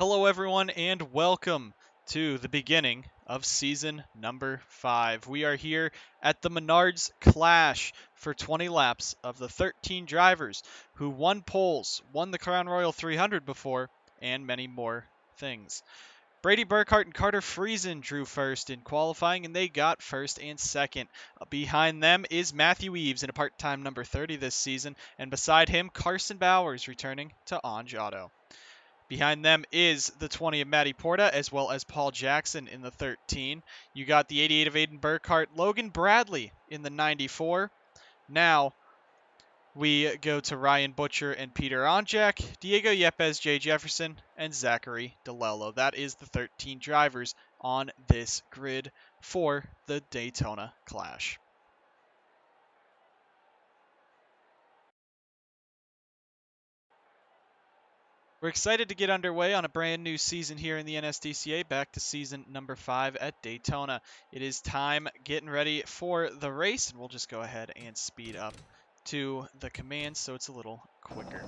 Hello, everyone, and welcome to the beginning of season number 5. We are here at the Menards Clash for 20 laps of the 13 drivers who won poles, won the Crown Royal 300 before, and many more things. Brady Burkhart and Carter Friesen drew first in qualifying, and they got first and second. Behind them is Matthew Eves in a part-time number 30 this season, and beside him, Carson Bowers returning to Onge Auto. Behind them is the 20 of Matty Porta, as well as Paul Jackson in the 13. You got the 88 of Aiden Burkhart, Logan Bradley in the 94. Now we go to Ryan Butcher and Peter Onjak, Diego Yepes, Jay Jefferson, and Zachary DeLello. That is the 13 drivers on this grid for the Daytona Clash. We're excited to get underway on a brand new season here in the NSDCA, back to season number 5 at Daytona. It is time getting ready for the race, and we'll just go ahead and speed up to the commands so it's a little quicker.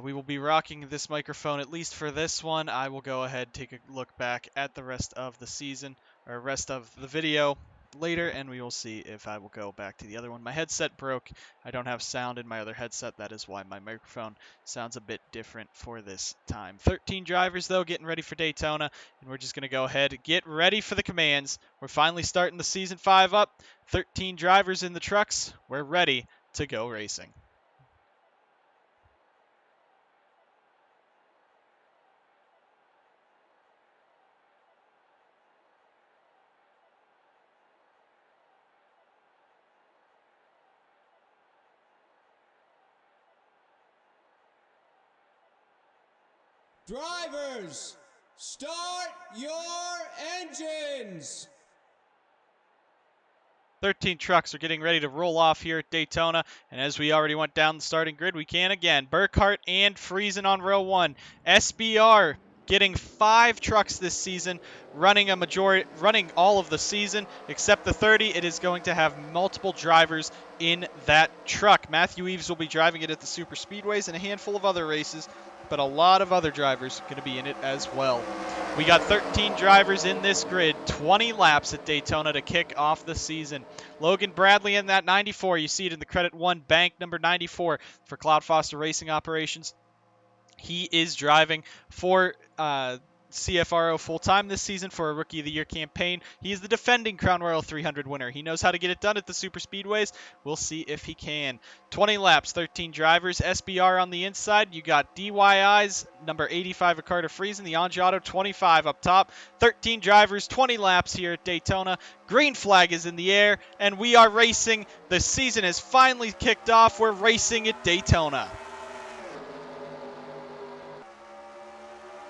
We will be rocking this microphone at least for this one. I will go ahead and take a look back at the rest of the season, or rest of the video later, and we will see if I will go back to the other one. My headset broke. I don't have sound in my other headset. That is why my microphone sounds a bit different for this time. 13 drivers, though, getting ready for Daytona, and we're just going to go ahead and get ready for the commands. We're finally starting the Season 5 up. 13 drivers in the trucks. We're ready to go racing. Drivers, start your engines! 13 trucks are getting ready to roll off here at Daytona, and as we already went down the starting grid, we can again. Burkhart and Friesen on row 1. SBR getting 5 trucks this season, running all of the season, except the 30. It is going to have multiple drivers in that truck. Matthew Eves will be driving it at the super speedways and a handful of other races, but a lot of other drivers are going to be in it as well. We got 13 drivers in this grid, 20 laps at Daytona to kick off the season. Logan Bradley in that 94. You see it in the Credit 1 bank, number 94 for Cloud Foster Racing Operations. He is driving for CFRO full-time this season for a Rookie of the Year campaign. He is the defending Crown Royal 300 winner. He knows how to get it done at the super speedways. We'll see if he can. 20 laps, 13 drivers. SBR on the inside. You got DYI's number 85 of Carter Friesen, the Onge Auto 25 up top. 13 drivers, 20 laps here at Daytona. Green flag is in the air, and we are racing. The season has finally kicked off. We're racing at Daytona.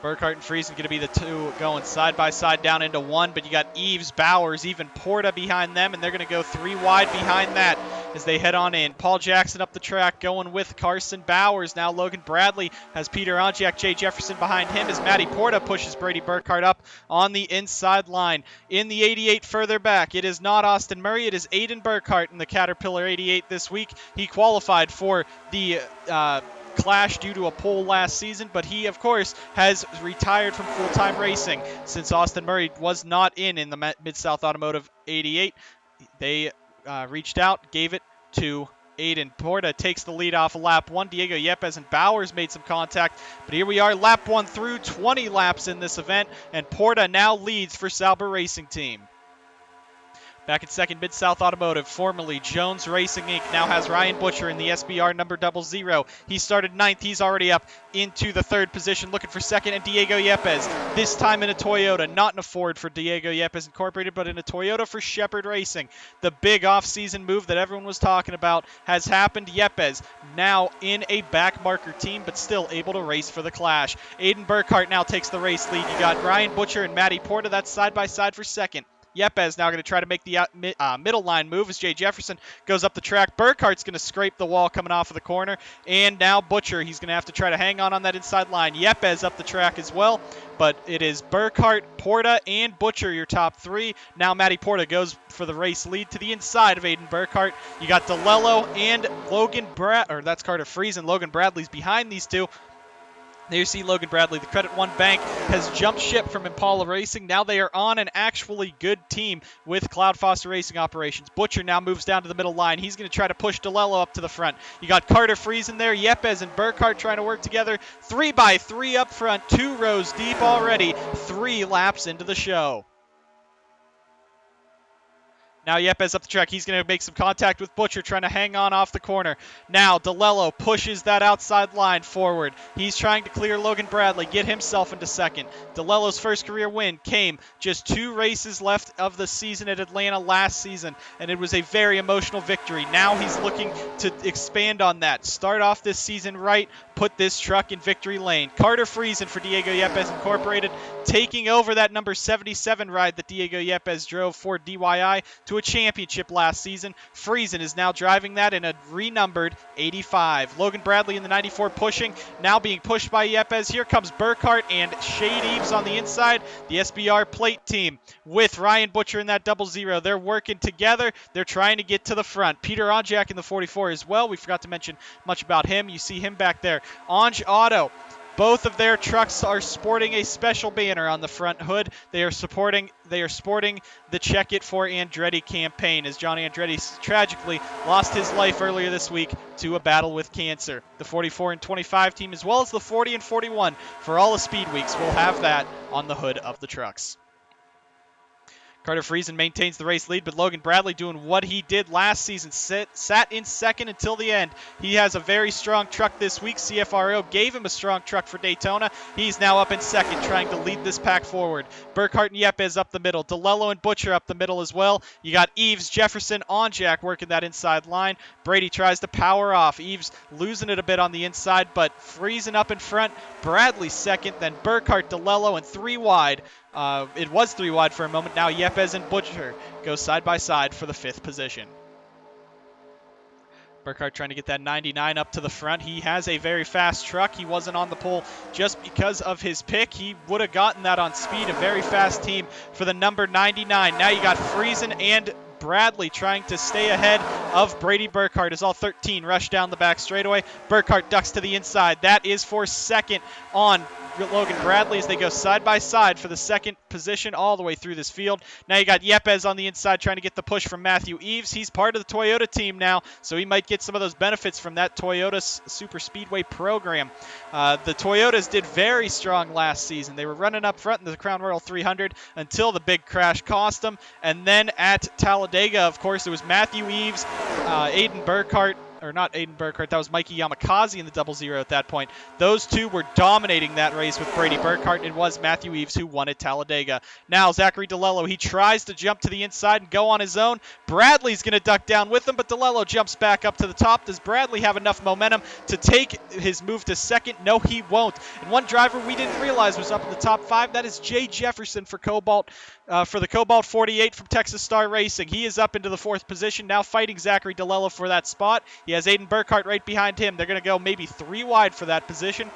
Burkhart and Friesen going to be the two going side by side down into one, but you got Eves, Bowers, even Porta behind them, and they're going to go 3 wide behind that as they head on in. Paul Jackson up the track going with Carson Bowers. Now Logan Bradley has Peter Onjak, Jay Jefferson behind him as Matty Porta pushes Brady Burkhart up on the inside line. In the 88 further back, it is not Austin Murray, it is Aiden Burkhart in the Caterpillar 88 this week. He qualified for the Clash due to a pole last season, but he, of course, has retired from full-time racing since Austin Murray was not in the Mid-South Automotive 88. They reached out, gave it to Aiden. Porta takes the lead off of lap 1. Diego Yepes and Bowers made some contact, but here we are, lap 1 through, 20 laps in this event, and Porta now leads for Sauber Racing Team. Back at second, Mid-South Automotive, formerly Jones Racing Inc., now has Ryan Butcher in the SBR number 00. He started 9th. He's already up into the 3rd position, looking for 2nd, and Diego Yepes, this time in a Toyota, not in a Ford for Diego Yepes Incorporated, but in a Toyota for Shepherd Racing. The big off-season move that everyone was talking about has happened. Yepes now in a back marker team, but still able to race for the Clash. Aiden Burkhart now takes the race lead. You got Ryan Butcher and Matty Porta, that's side by side for 2nd. Yepes now going to try to make the middle line move as Jay Jefferson goes up the track. Burkhart's going to scrape the wall coming off of the corner. And now Butcher, he's going to have to try to hang on that inside line. Yepes up the track as well. But it is Burkhart, Porta, and Butcher, your top 3. Now Matty Porta goes for the race lead to the inside of Aiden Burkhart. You got DeLello and that's Carter Friesen. Logan Bradley's behind these two. There you see Logan Bradley. The Credit One Bank has jumped ship from Impala Racing. Now they are on an actually good team with Cloud Foster Racing Operations. Butcher now moves down to the middle line. He's going to try to push DeLello up to the front. You got Carter Friesen there. Yepes and Burkhardt trying to work together. 3x3 up front. 2 rows deep already. 3 laps into the show. Now Yepes up the track. He's going to make some contact with Butcher, trying to hang on off the corner. Now DeLello pushes that outside line forward. He's trying to clear Logan Bradley, get himself into second. DeLello's first career win came just 2 races left of the season at Atlanta last season, and it was a very emotional victory. Now he's looking to expand on that. Start off this season right, put this truck in victory lane. Carter Friesen for Diego Yepes Incorporated, taking over that number 77 ride that Diego Yepes drove for DYI to a championship last season. Friesen is now driving that in a renumbered 85. Logan Bradley in the 94 pushing, now being pushed by Yepes. Here comes Burkhardt and Shade Eves on the inside. The SBR plate team with Ryan Butcher in that 00. They're working together. They're trying to get to the front. Peter Onjak in the 44 as well. We forgot to mention much about him. You see him back there. Onj Auto. Both of their trucks are sporting a special banner on the front hood. They are sporting the Check It for Andretti campaign, as Johnny Andretti tragically lost his life earlier this week to a battle with cancer. The 44 and 25 team, as well as the 40 and 41 for all the speed weeks, will have that on the hood of the trucks. Carter Friesen maintains the race lead, but Logan Bradley doing what he did last season, sat in second until the end. He has a very strong truck this week. CFRO gave him a strong truck for Daytona. He's now up in second, trying to lead this pack forward. Burkhardt and Yepes up the middle. DeLello and Butcher up the middle as well. You got Eves, Jefferson, Onjak working that inside line. Brady tries to power off. Eves losing it a bit on the inside, but Friesen up in front. Bradley second, then Burkhardt, DeLello, and 3 wide. It was 3 wide for a moment. Now Yepes and Butcher go side by side for the 5th position. Burkhardt trying to get that 99 up to the front. He has a very fast truck. He wasn't on the pole just because of his pick. He would have gotten that on speed. A very fast team for the number 99. Now you got Friesen and Bradley trying to stay ahead of Brady Burkhardt as all 13 rush down the back straightaway. Burkhardt ducks to the inside. That is for second on Logan Bradley as they go side by side for the 2nd position all the way through this field. Now you got Yepes on the inside trying to get the push from Matthew Eves. He's part of the Toyota team now, so he might get some of those benefits from that Toyota Super Speedway program. The Toyotas did very strong last season. They were running up front in the Crown Royal 300 until the big crash cost them. And then at Talladega, of course, it was Matthew Eves, Aiden Burkhardt, or not Aiden Burkhardt, that was Mikey Yamakaze in the 00 at that point. Those two were dominating that race with Brady Burkhardt. It was Matthew Eves who won at Talladega. Now Zachary DeLello, he tries to jump to the inside and go on his own. Bradley's going to duck down with him, but DeLello jumps back up to the top. Does Bradley have enough momentum to take his move to second? No, he won't. And one driver we didn't realize was up in the top 5. That is Jay Jefferson for Cobalt. For the Cobalt 48 from Texas Star Racing. He is up into the 4th position, now fighting Zachary DeLello for that spot. He has Aiden Burkhardt right behind him. They're going to go maybe 3 wide for that position.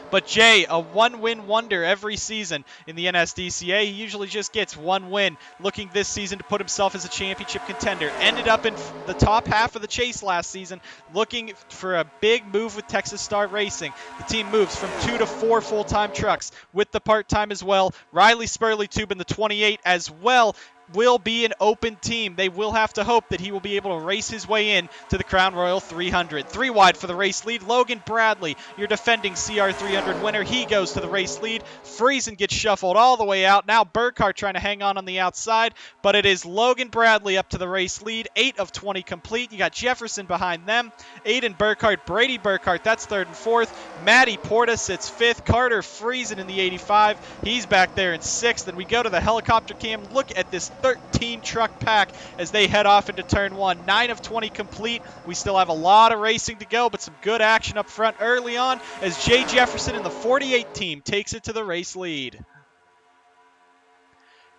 But Jay, a 1-win wonder every season in the NSDCA. He usually just gets 1 win. Looking this season to put himself as a championship contender. Ended up in the top half of the chase last season, looking for a big move with Texas Star Racing. The team moves from 2 to 4 full-time trucks with the part-time as well. Riley Spurley Tube in the 28 as well will be an open team. They will have to hope that he will be able to race his way in to the Crown Royal 300. 3 wide for the race lead. Logan Bradley, your defending CR 300 winner. He goes to the race lead. Friesen gets shuffled all the way out. Now Burkhardt trying to hang on the outside, but it is Logan Bradley up to the race lead. 8 of 20 complete. You got Jefferson behind them. Aiden Burkhardt, Brady Burkhardt, that's 3rd and 4th. Matty Porta sits 5th. Carter Friesen in the 85. He's back there in 6th. And we go to the helicopter cam. Look at this 13 truck pack as they head off into turn 1. 9 of 20 complete. We still have a lot of racing to go, but some good action up front early on as Jay Jefferson in the 48 team takes it to the race lead.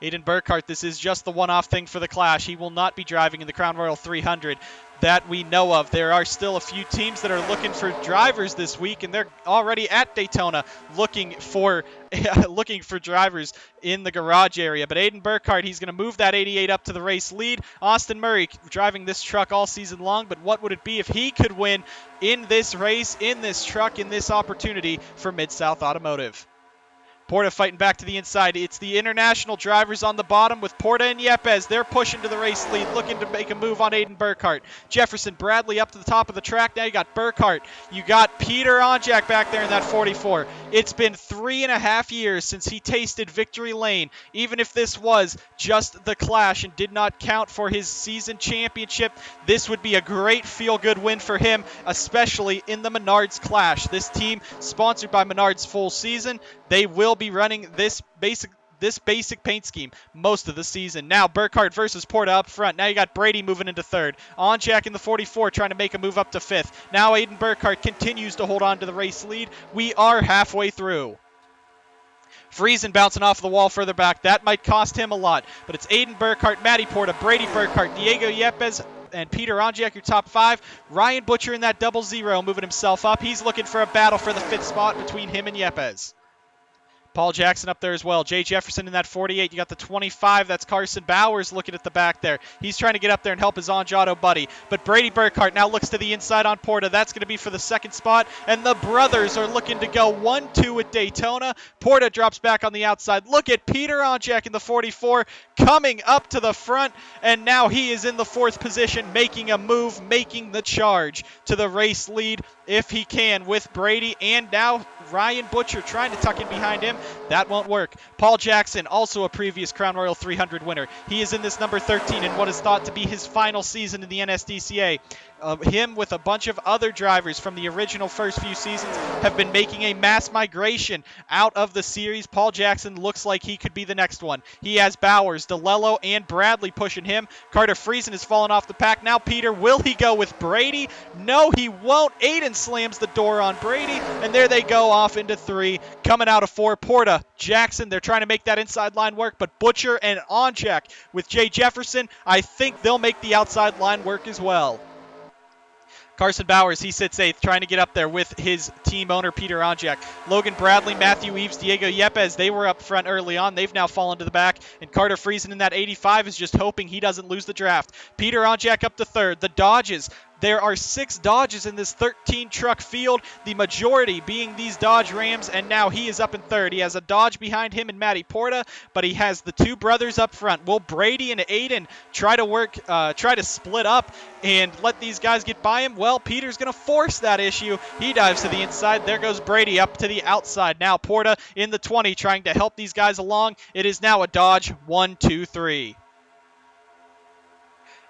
Aiden Burkhart, this is just the one-off thing for the Clash. He will not be driving in the Crown Royal 300 that we know of. There are still a few teams that are looking for drivers this week, and they're already at Daytona looking for drivers in the garage area. But Aiden Burkhart, he's going to move that 88 up to the race lead. Austin Murray driving this truck all season long, but what would it be if he could win in this race, in this truck, in this opportunity for Mid-South Automotive? Porta fighting back to the inside. It's the international drivers on the bottom with Porta and Yepes. They're pushing to the race lead, looking to make a move on Aiden Burkhart. Jefferson Bradley up to the top of the track. Now you got Burkhart. You got Peter Onjak back there in that 44. It's been 3.5 years since he tasted victory lane. Even if this was just the Clash and did not count for his season championship, this would be a great feel-good win for him, especially in the Menards Clash. This team, sponsored by Menards full season, they will be running this basic paint scheme most of the season. Now Burkhart versus Porta up front. Now you got Brady moving into third. Onjak in the 44 trying to make a move up to fifth. Now Aiden Burkhart continues to hold on to the race lead. We are halfway through. Friesen bouncing off the wall further back. That might cost him a lot. But it's Aiden Burkhart, Matty Porta, Brady Burkhart, Diego Yepes, and Peter Onjak, your top 5. Ryan Butcher in that 00 moving himself up. He's looking for a battle for the 5th spot between him and Yepes. Paul Jackson up there as well. Jay Jefferson in that 48. You got the 25. That's Carson Bowers looking at the back there. He's trying to get up there and help his Onjado buddy. But Brady Burkhart now looks to the inside on Porta. That's going to be for the 2nd spot. And the brothers are looking to go 1-2 at Daytona. Porta drops back on the outside. Look at Peter Onjak in the 44 coming up to the front. And now he is in the 4th position, making a move, making the charge to the race lead if he can with Brady. And now Ryan Butcher trying to tuck in behind him. That won't work. Paul Jackson, also a previous Crown Royal 300 winner. He is in this number 13 in what is thought to be his final season in the NSDCA. Him with a bunch of other drivers from the original first few seasons have been making a mass migration out of the series. Paul Jackson looks like he could be the next one. He has Bowers, DeLello, and Bradley pushing him. Carter Friesen has fallen off the pack. Now Peter, will he go with Brady? No, he won't. Aiden slams the door on Brady, and there they go off into 3. Coming out of 4, Porta, Jackson, they're trying to make that inside line work, but Butcher and Onjak with Jay Jefferson, I think they'll make the outside line work as well. Carson Bowers, he sits 8th, trying to get up there with his team owner, Peter Onjak. Logan Bradley, Matthew Eves, Diego Yepes, they were up front early on. They've now fallen to the back. And Carter Friesen in that 85 is just hoping he doesn't lose the draft. Peter Onjak up to 3rd. The Dodges, there are 6 Dodges in this 13-truck field, the majority being these Dodge Rams, and now he is up in 3rd. He has a Dodge behind him and Matty Porta, but he has the 2 brothers up front. Will Brady and Aiden try to split up and let these guys get by him? Well, Peter's going to force that issue. He dives to the inside. There goes Brady up to the outside. Now Porta in the 20 trying to help these guys along. It is now a Dodge 1, 2, 3.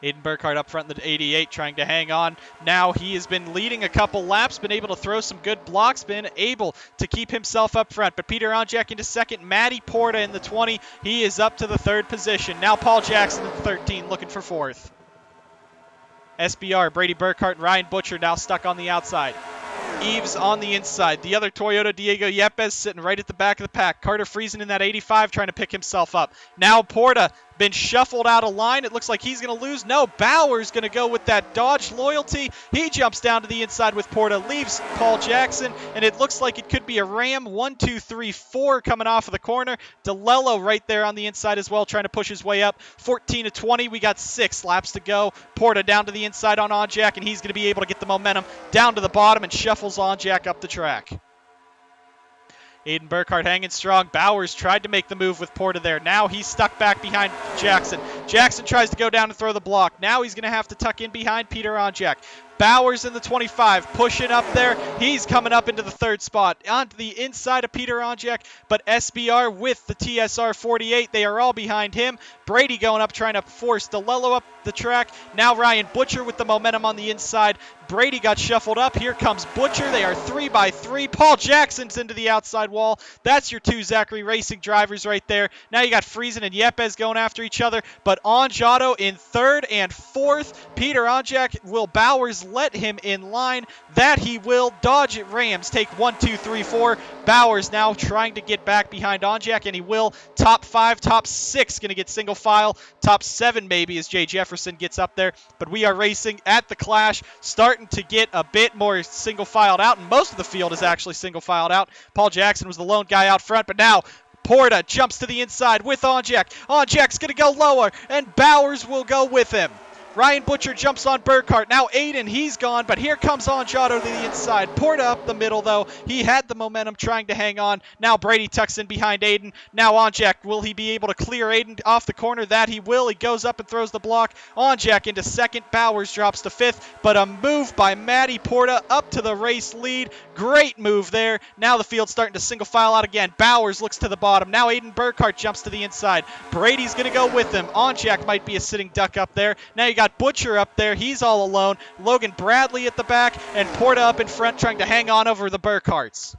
Aiden Burkhart up front in the 88 trying to hang on. Now he has been leading a couple laps, been able to throw some good blocks, been able to keep himself up front. But Peter Onjak into 2nd, Matty Porta in the 20. He is up to the 3rd position. Now Paul Jackson in the 13 looking for 4th. SBR, Brady Burkhart, and Ryan Butcher now stuck on the outside. Eves on the inside. The other Toyota, Diego Yepes, sitting right at the back of the pack. Carter Friesen in that 85 trying to pick himself up. Now Porta been shuffled out of line. It looks like he's going to lose. No, Bauer's going to go with that Dodge loyalty. He jumps down to the inside with Porta, leaves Paul Jackson, and it looks like it could be a Ram 1, 2, 3, 4 coming off of the corner. DeLello right there on the inside as well, trying to push his way up. 14 to 20. We got 6 laps to go. Porta down to the inside on Onjak, and he's going to be able to get the momentum down to the bottom and shuffles Onjak up the track. Aiden Burkhart hanging strong. Bowers tried to make the move with Porta there. Now he's stuck back behind Jackson. Jackson tries to go down and throw the block. Now he's going to have to tuck in behind Peter Onjak. Bowers in the 25, pushing up there. He's coming up into the 3rd spot, onto the inside of Peter Onjak, but SBR with the TSR 48, they are all behind him. Brady going up, trying to force DeLello up the track. Now Ryan Butcher with the momentum on the inside. Brady got shuffled up. Here comes Butcher. They are 3 by 3. Paul Jackson's into the outside wall. That's your 2 Zachary Racing drivers right there. Now you got Friesen and Yepes going after each other, but Anjado in third and fourth. Peter Onjak, will Bowers let him in line? That he will. Dodge it, Rams take 1, 2, 3, 4. Bowers now trying to get back behind Onjak, and he will. Top 5, top 6 going to get single file. Top 7 maybe as Jay Jefferson gets up there. But we are racing at the Clash, starting to get a bit more single filed out, and most of the field is actually single filed out. Paul Jackson was the lone guy out front, but now Porta jumps to the inside with Onjak. Onjak's going to go lower, and Bowers will go with him. Ryan Butcher jumps on Burkhart. Now Aiden, he's gone, but here comes Anjado to the inside. Porta up the middle, though. He had the momentum trying to hang on. Now Brady tucks in behind Aiden. Now Onjak, will he be able to clear Aiden off the corner? That he will. He goes up and throws the block. Onjak into second. Bowers drops to fifth, but a move by Matty Porta up to the race lead. Great move there. Now the field's starting to single file out again. Bowers looks to the bottom. Now Aiden Burkhart jumps to the inside. Brady's going to go with him. Onjak might be a sitting duck up there. Now you got Butcher up there. He's all alone. Logan Bradley at the back, and Porta up in front trying to hang on over the Burkharts.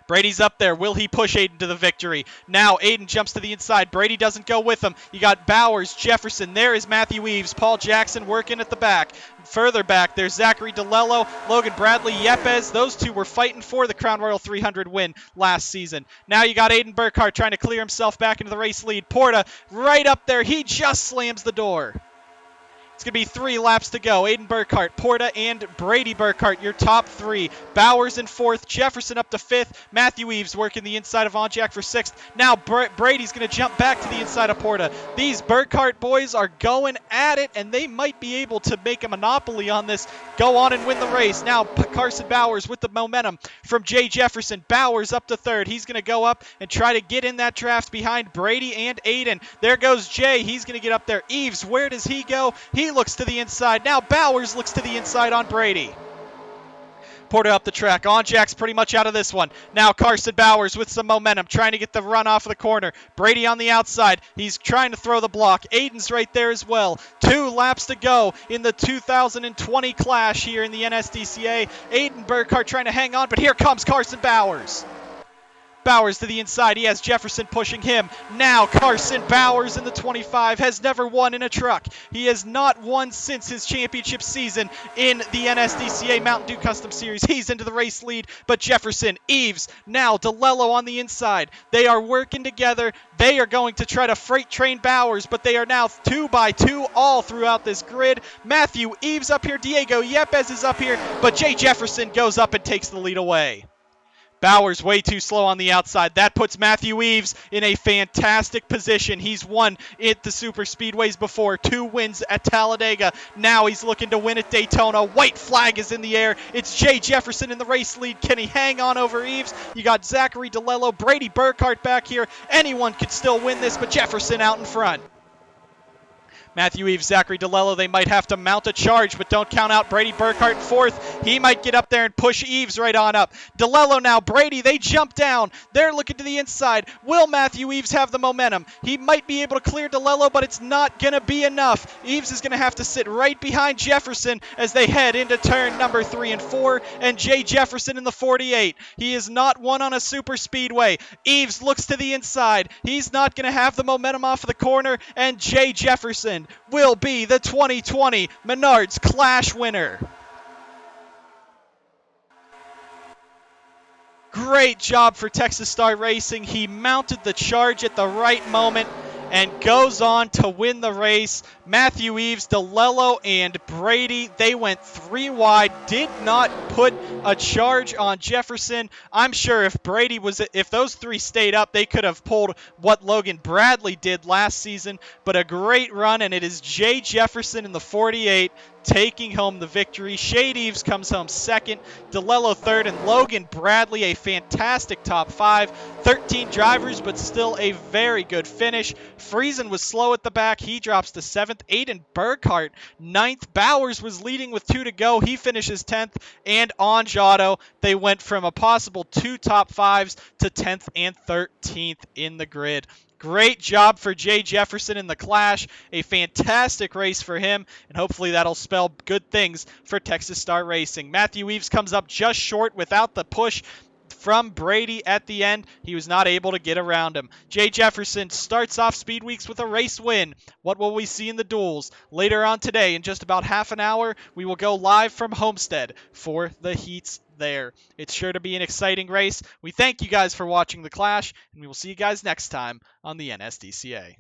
Brady's up there. Will he push Aiden to the victory? Now Aiden jumps to the inside. Brady doesn't go with him. You got Bowers, Jefferson. There is Matthew Eves. Paul Jackson working at the back. Further back, there's Zachary DeLello, Logan Bradley, Yepes. Those two were fighting for the Crown Royal 300 win last season. Now you got Aiden Burkhart trying to clear himself back into the race lead. Porta right up there. He just slams the door. It's going to be 3 laps to go. Aiden Burkhart, Porta, and Brady Burkhart, your top 3. Bowers in 4th, Jefferson up to 5th, Matthew Eves working the inside of Onjak for 6th. Now Brady's going to jump back to the inside of Porta. These Burkhart boys are going at it, and they might be able to make a monopoly on this, go on and win the race. Now Carson Bowers with the momentum from Jay Jefferson. Bowers up to 3rd. He's going to go up and try to get in that draft behind Brady and Aiden. There goes Jay. He's going to get up there. Eves, where does he go? He looks to the inside. Now Bowers looks to the inside on Brady. Porta up the track. Onjak's pretty much out of this one. Now Carson Bowers with some momentum, trying to get the run off of the corner. Brady on the outside. He's trying to throw the block. Aiden's right there as well. 2 laps to go in the 2020 Clash here in the NSDCA. Aiden Burkhart trying to hang on, but here comes Carson Bowers. Bowers to the inside. He has Jefferson pushing him. Now Carson Bowers in the 25 has never won in a truck. He has not won since his championship season in the NSDCA Mountain Dew Custom Series. He's into the race lead, but Jefferson, Eves, now DeLello on the inside. They are working together. They are going to try to freight train Bowers, but they are now 2 by 2 all throughout this grid. Matthew Eves up here. Diego Yepes is up here, but Jay Jefferson goes up and takes the lead away. Bowers way too slow on the outside. That puts Matthew Eves in a fantastic position. He's won at the super speedways before. 2 wins at Talladega. Now he's looking to win at Daytona. White flag is in the air. It's Jay Jefferson in the race lead. Can he hang on over Eves? You got Zachary DeLello, Brady Burkhart back here. Anyone could still win this, but Jefferson out in front. Matthew Eves, Zachary DeLello, they might have to mount a charge, but don't count out Brady Burkhart in 4th. He might get up there and push Eves right on up. DeLello now, Brady, they jump down. They're looking to the inside. Will Matthew Eves have the momentum? He might be able to clear DeLello, but it's not going to be enough. Eves is going to have to sit right behind Jefferson as they head into turn number 3 and 4, and Jay Jefferson in the 48. He is not won on a super speedway. Eves looks to the inside. He's not going to have the momentum off of the corner, and Jay Jefferson will be the 2020 Menards Clash winner. Great job for Texas Star Racing. He mounted the charge at the right moment and goes on to win the race. Matthew Eves, DeLello, and Brady, they went 3 wide, did not put a charge on Jefferson. I'm sure if those 3 stayed up, they could have pulled what Logan Bradley did last season, but a great run, and it is Jay Jefferson in the 48 taking home the victory. Shade Eves comes home 2nd, DeLello 3rd, and Logan Bradley a fantastic top 5. 13 drivers, but still a very good finish. Friesen was slow at the back. He drops to 7th. Aiden Burkhart 9th. Bowers was leading with 2 to go. He finishes 10th. And Anjado, they went from a possible 2 top 5s to 10th and 13th in the grid. Great job for Jay Jefferson in the Clash. A fantastic race for him, and hopefully that'll spell good things for Texas Star Racing. Matthew Eves comes up just short without the push from Brady at the end. He was not able to get around him. Jay Jefferson starts off Speed Weeks with a race win. What will we see in the duels? Later on today, in just about half an hour, we will go live from Homestead for the heats there. It's sure to be an exciting race. We thank you guys for watching the Clash, and we will see you guys next time on the NSDCA.